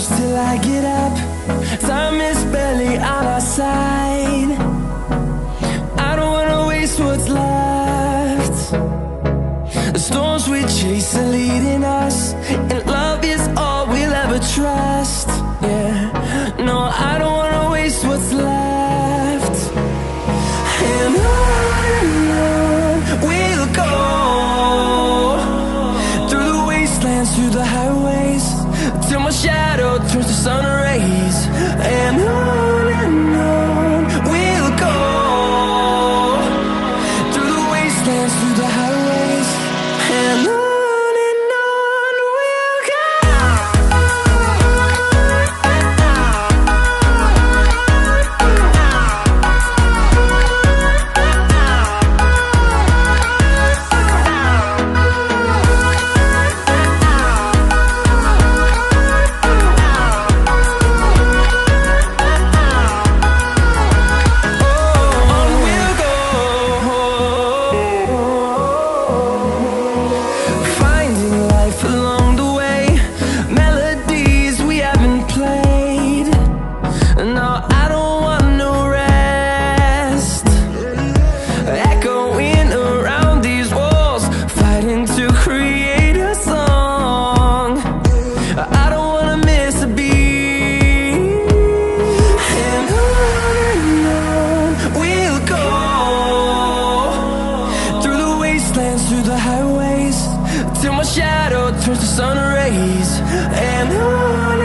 shadows till I get up. Time is barely on our side. I don't wanna waste what's left. The storms we chase are leading us, and love is all we'll ever trust. Yeah, no, I don't wanna waste what's left. And on we'll go, through the wastelands, through the highways, till my shadow turns to sun rays. And on we'll go, through the wastelands, through the highways, and on we'll go. Through the highways, till my shadow turns to sun rays. And on